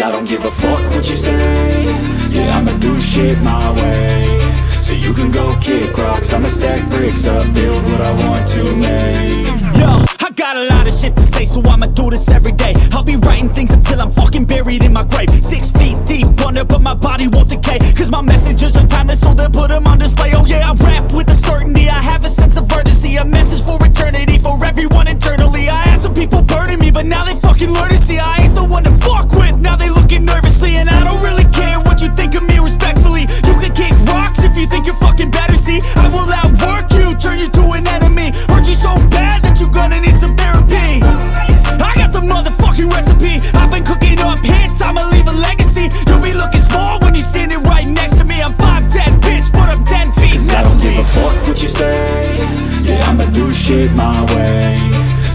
I don't give a fuck what you say. Yeah, I'ma do shit my way. So you can go kick rocks, I'ma stack bricks up, build what I want to make. Yo, I got a lot of shit to say, so I'ma do this every day. I'll be writing things until I'm fucking buried in my grave. 6 feet deep under, but my body won't decay. Cause my messages are timeless, so they'll put them on display. Oh yeah, I rap with a certainty, I have a sense of urgency. A message for eternity, for everyone internally. I had some people burning me, but now they fucking learn to see I ain't the one to fuck with, now they looking nervously. And I don't really care what you think of me, respectfully. You can kick rocks if you think you're fucking better, see. I will outwork you, turn you to an enemy. Hurt you so bad that you're gonna need some therapy. I got the motherfucking recipe, I've been cooking up hits, I'ma leave a legacy. You'll be looking small when you're standing right next to me. I'm 5'10", bitch, but I'm 10 feet mentally. I don't give a fuck what you say. Yeah, I'ma do shit my way.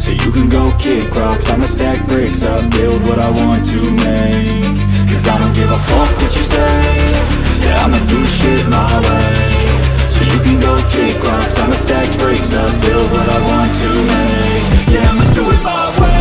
So you can go kick rocks, I'ma stack bricks up, build what I want to make. Cause I don't give a fuck what you say. Yeah, I'ma do shit my way. So you can go kick rocks, I'ma stack bricks up, build what I want to make. Yeah, I'ma do it my way.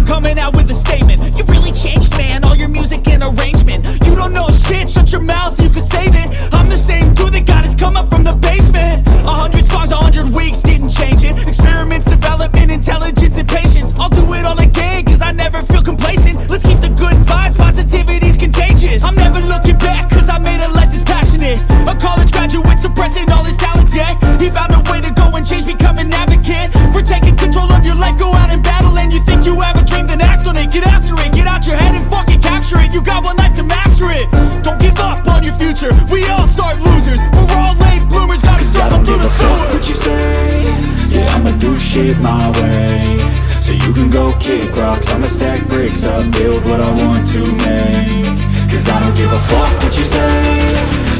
Coming out with a statement. You really changed, man, all your music and arrangement. You don't know shit, shut your mouth, you can save it. I'm the same dude that got his come up from the basement. 100 songs, 100 weeks, didn't change it. Experiments, development, intelligence, and patience. I'll do it all again, cause I never feel complacent. Let's keep the good vibes, positivity's contagious. I'm never looking back, cause I made a life that's passionate. A college graduate suppressing all his talents, yeah. He found a way to go and change, become an advocate. For taking control of your life, go out and battle. And you think you have a dream, then act on it, get after it. Get out your head and fucking capture it. You got one life to master it. Don't give up on your future, we all start losers. We're all late bloomers, gotta struggle through the sewer. I don't give a fuck what you say. Yeah, I'ma do shit my way. So you can go kick rocks, I'ma stack bricks up, build what I want to make. Cause I don't give a fuck what you say.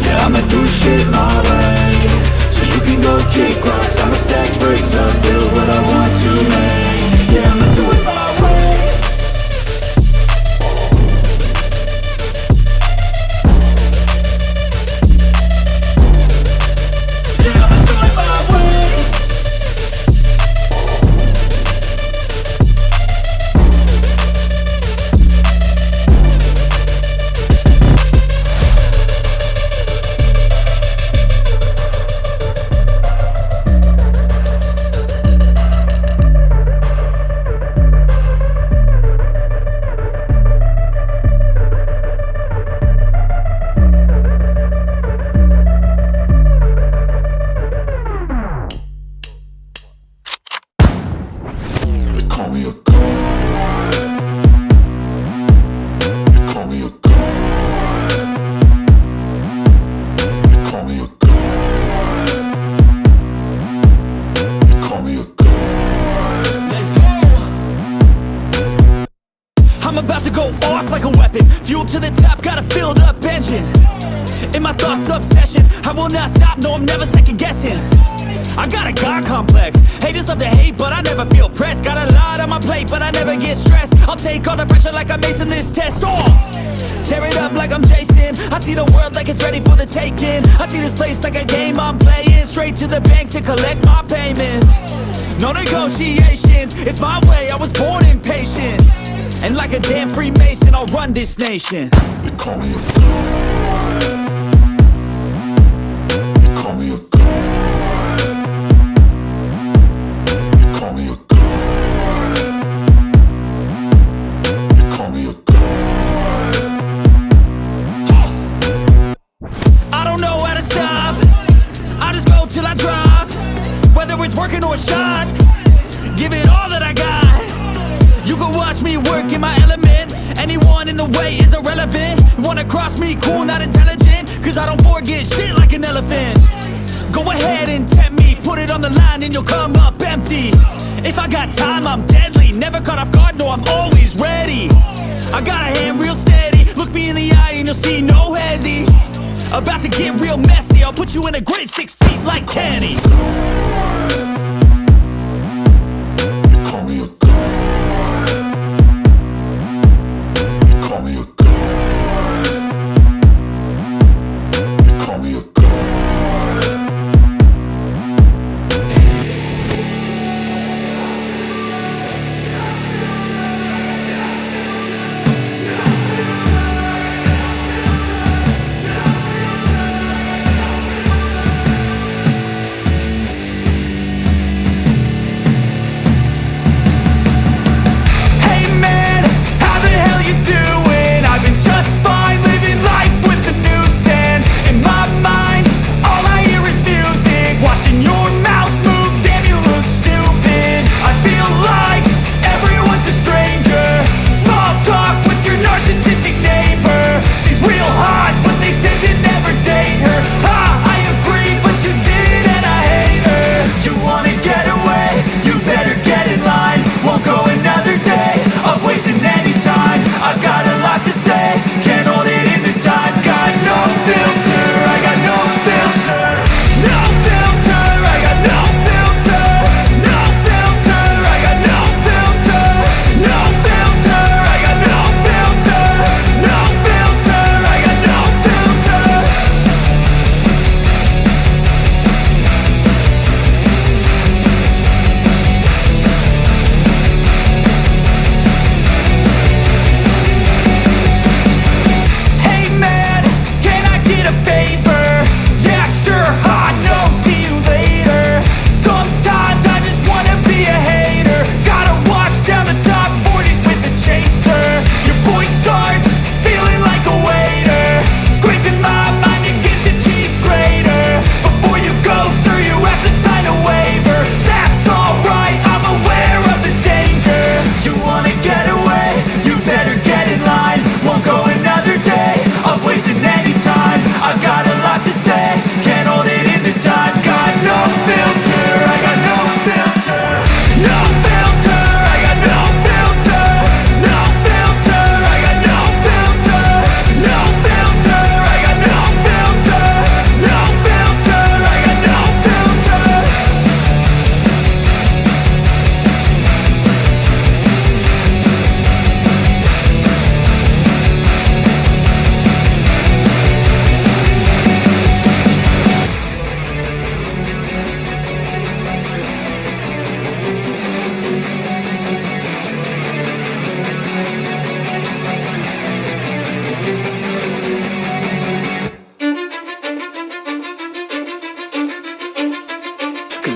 Yeah, I'ma do shit my way. So you can go kick rocks, I'ma stack bricks up, build what I want to make. Yeah, I'ma do it my way. Yeah, I'ma do it my way. I'm about to go off like a weapon. Fuel to the top, got a filled up engine. In my thoughts, obsession, I will not stop, no, I'm never second guessing. I got a God complex. Haters love to hate, but I never feel pressed. Got a lot on my plate, but I never get stressed. I'll take all the pressure like I'm acing this test. Tear it up like I'm Jason. I see the world like it's ready for the taking. I see this place like a game I'm playing. Straight to the bank to collect my payments. No negotiations, it's my way, I was born impatient. And like a damn Freemason, I'll run this nation. They call me a god. They call me a god. They call me a god. They call me a god. I don't know how to stop, I just go till I drop. Whether it's working or shots, give it all that I got. You can watch me work in my element. Anyone in the way is irrelevant. You wanna cross me, cool, not intelligent. Cause I don't forget shit like an elephant. Go ahead and tempt me, put it on the line and you'll come up empty. If I got time, I'm deadly. Never caught off guard, no, I'm always ready. I got a hand real steady. Look me in the eye and you'll see no hezzy. About to get real messy, I'll put you in a grave 6 feet like Kenny.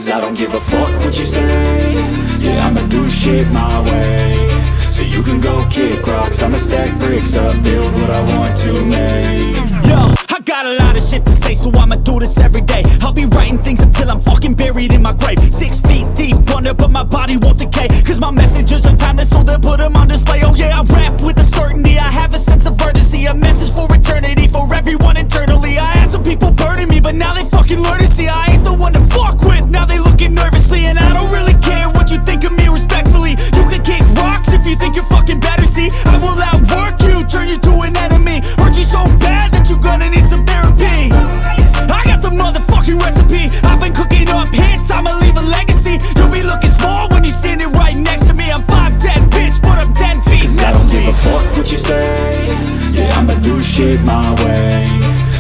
Cause I don't give a fuck what you say. Yeah, I'ma do shit my way. So you can go kick rocks, I'ma stack bricks up, build what I want to make. Yo, I got a lot of shit to say, so I'ma do this every day. I'll be writing things until I'm fucking buried in my grave. 6 feet deep under, but my body won't decay. Cause my messages are timeless, so they'll put them on display. Oh yeah, I rap with a certainty, I have a sense of urgency. A message for eternity, for everyone internally. I had some people burning me, but now they fucking learn to see I ain't the one to fuck with, now they looking nervously. And I don't really care what you think of me, respectfully. You can kick rocks if you think you're fucking better, see. I will outwork you, turn you to an enemy. Hurt you so bad that you're gonna need some therapy. I got the motherfucking recipe. I've been cooking up hits, I'ma leave a legacy. You'll be looking small when you're standing right next to me. I'm 5'10", bitch, but I'm 10 feet Cause next I don't to give me. a fuck what you say. Yeah, I'ma do shit my way.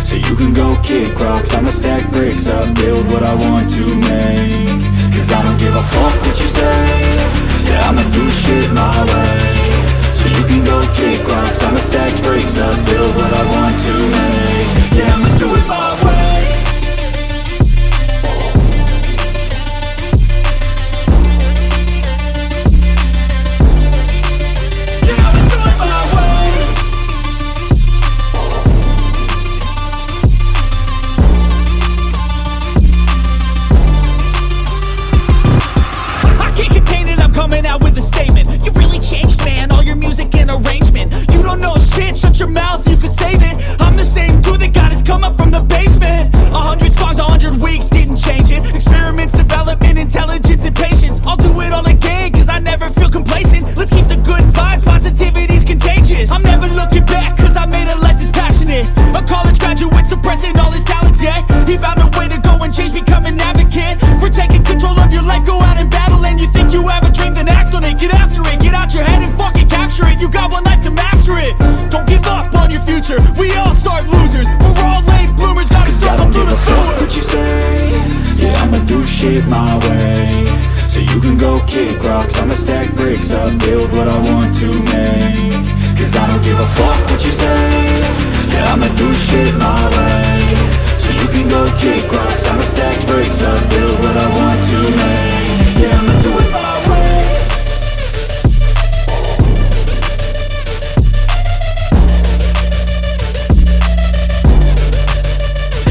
So you can go kick rocks, I'ma stack bricks up, build what I want to make. Cause I don't give a fuck what you say. Yeah, I'ma do shit my way. So you can go kick rocks, I'ma stack bricks up, build what I want to make. Yeah, I'ma do it my way. Yeah, I'ma do it my way. I can't contain it, I'm coming out with a statement. You really changed, man, all your music and arrangement. You don't know shit, shut your mouth, you can save it. I'm the same dude that got his come up from the basement. 100 songs, 100 weeks, didn't change it. Experiments, development, intelligence, and patience. I'll do it all again, cause I never feel complacent. Let's keep the good vibes, positivity's contagious. I'm never looking back, cause I made a life that's passionate. A college graduate suppressing all his talents, yeah. He found a way to go and change, become an advocate. For taking control of your life, go out and battle. And you think you have a dream, then act on it. Get after it, get out your head and fucking capture it. You got one life to master it. Don't give up on your future, we all start losers. We're all late bloomers, gotta Cause I struggle don't through give the a fuck sewer. what you say. Yeah, I'ma do shit my way. So you can go kick rocks, I'ma stack bricks up, build what I want to make. Cause I don't give a fuck what you say. Yeah, I'ma do shit my way. So you can go kick rocks, I'ma stack bricks up, build what I want to make. Yeah, I'ma do it my way.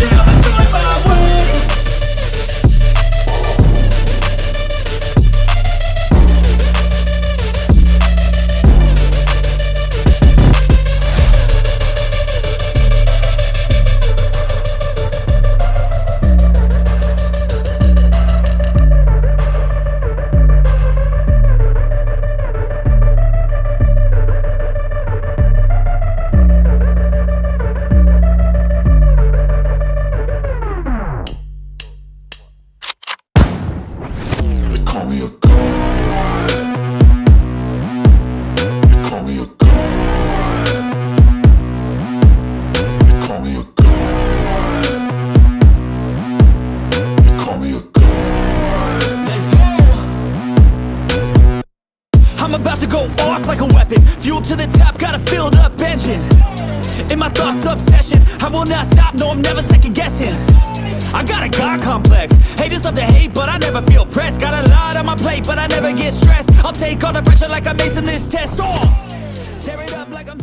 Yeah, I'ma do it my way. They call me a god. They call me a god. They call me a god. They call me a god. Let's go. I'm about to go off like a weapon. Fuel to the top, got a filled up engine. In my thoughts, obsession. I will not stop, no, I'm never second guessing. I got a God complex. Haters love to hate, but I never feel pressed. Got a lot on my plate, but I never get stressed. I'll take all the pressure like I'm acing this test. Oh, tear it up like I'm